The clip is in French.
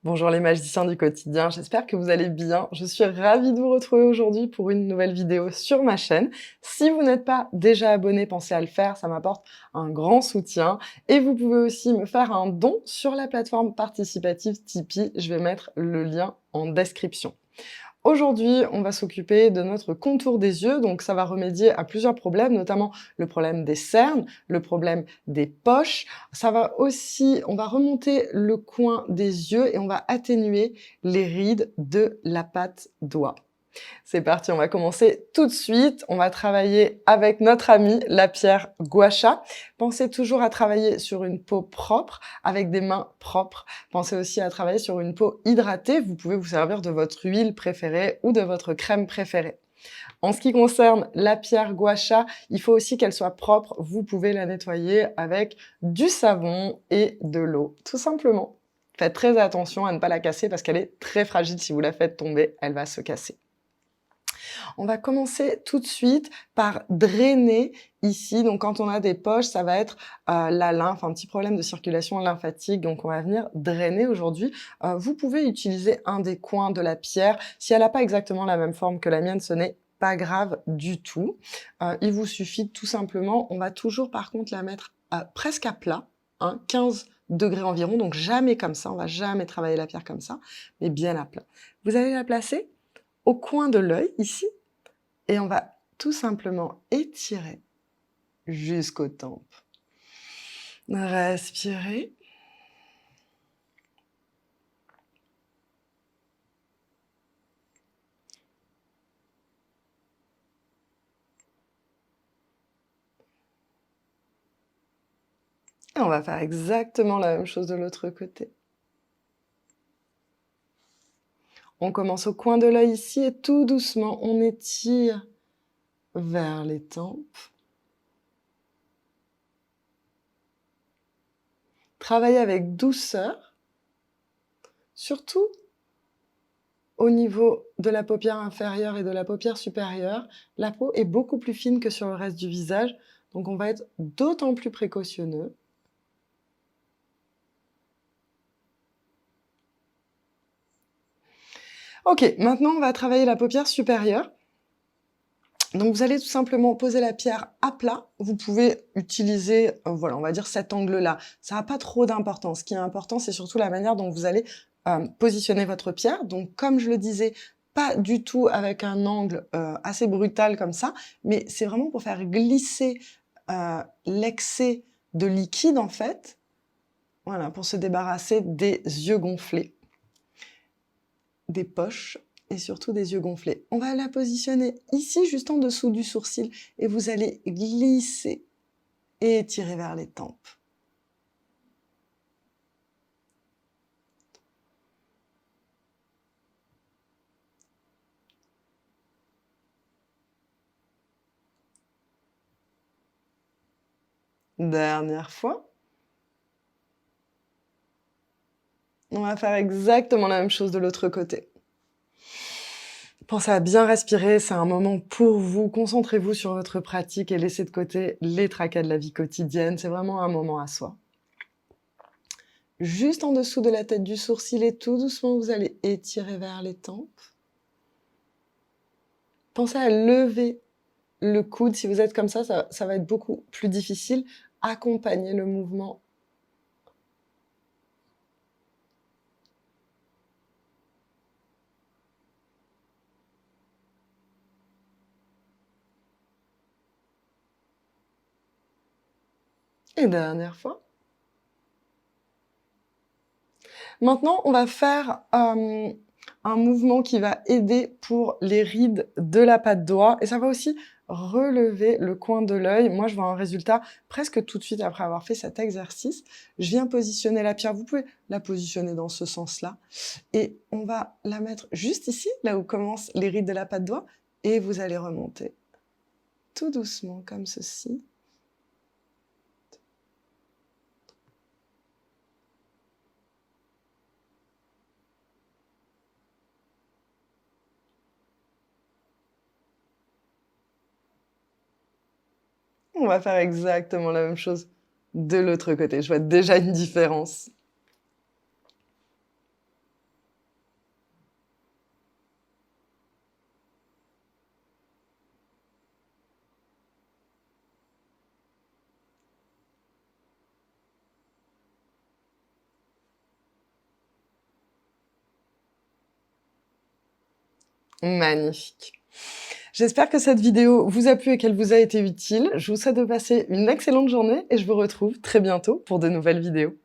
Bonjour les magiciens du quotidien, j'espère que vous allez bien. Je suis ravie de vous retrouver aujourd'hui pour une nouvelle vidéo sur ma chaîne. Si vous n'êtes pas déjà abonné, pensez à le faire, ça m'apporte un grand soutien. Et vous pouvez aussi me faire un don sur la plateforme participative Tipeee, je vais mettre le lien en description. Aujourd'hui, on va s'occuper de notre contour des yeux, donc ça va remédier à plusieurs problèmes, notamment le problème des cernes, le problème des poches. Ça va aussi, on va remonter le coin des yeux et on va atténuer les rides de la patte doigt. C'est parti, on va commencer tout de suite. On va travailler avec notre amie, la pierre gua sha. Pensez toujours à travailler sur une peau propre, avec des mains propres. Pensez aussi à travailler sur une peau hydratée. Vous pouvez vous servir de votre huile préférée ou de votre crème préférée. En ce qui concerne la pierre gua sha, il faut aussi qu'elle soit propre. Vous pouvez la nettoyer avec du savon et de l'eau, tout simplement. Faites très attention à ne pas la casser parce qu'elle est très fragile. Si vous la faites tomber, elle va se casser. On va commencer tout de suite par drainer ici. Donc quand on a des poches, ça va être la lymphe, un petit problème de circulation lymphatique. Donc on va venir drainer aujourd'hui. Vous pouvez utiliser un des coins de la pierre. Si elle n'a pas exactement la même forme que la mienne, ce n'est pas grave du tout. Il vous suffit tout simplement, on va toujours par contre la mettre presque à plat, hein, 15 degrés environ, donc jamais comme ça, on va jamais travailler la pierre comme ça, mais bien à plat. Vous allez la placer au coin de l'œil, ici, et on va tout simplement étirer jusqu'aux tempes. Respirez. Et on va faire exactement la même chose de l'autre côté. On commence au coin de l'œil ici et tout doucement, on étire vers les tempes. Travaillez avec douceur, surtout au niveau de la paupière inférieure et de la paupière supérieure. La peau est beaucoup plus fine que sur le reste du visage, donc on va être d'autant plus précautionneux. Ok, maintenant on va travailler la paupière supérieure. Donc vous allez tout simplement poser la pierre à plat. Vous pouvez utiliser, voilà, on va dire cet angle-là. Ça n'a pas trop d'importance. Ce qui est important, c'est surtout la manière dont vous allez positionner votre pierre. Donc comme je le disais, pas du tout avec un angle assez brutal comme ça, mais c'est vraiment pour faire glisser l'excès de liquide en fait. Voilà, pour se débarrasser des yeux gonflés, des poches et surtout des yeux gonflés. On va la positionner ici, juste en dessous du sourcil, et vous allez glisser et étirer vers les tempes. Dernière fois. On va faire exactement la même chose de l'autre côté. Pensez à bien respirer, c'est un moment pour vous. Concentrez-vous sur votre pratique et laissez de côté les tracas de la vie quotidienne. C'est vraiment un moment à soi. Juste en dessous de la tête du sourcil et tout doucement, vous allez étirer vers les tempes. Pensez à lever le coude. Si vous êtes comme ça va être beaucoup plus difficile. Accompagnez le mouvement. Et dernière fois. Maintenant, on va faire un mouvement qui va aider pour les rides de la patte doigt. Et ça va aussi relever le coin de l'œil. Moi, je vois un résultat presque tout de suite après avoir fait cet exercice. Je viens positionner la pierre. Vous pouvez la positionner dans ce sens-là. Et on va la mettre juste ici, là où commencent les rides de la patte doigt. Et vous allez remonter tout doucement, comme ceci. On va faire exactement la même chose de l'autre côté. Je vois déjà une différence. Magnifique. J'espère que cette vidéo vous a plu et qu'elle vous a été utile. Je vous souhaite de passer une excellente journée et je vous retrouve très bientôt pour de nouvelles vidéos.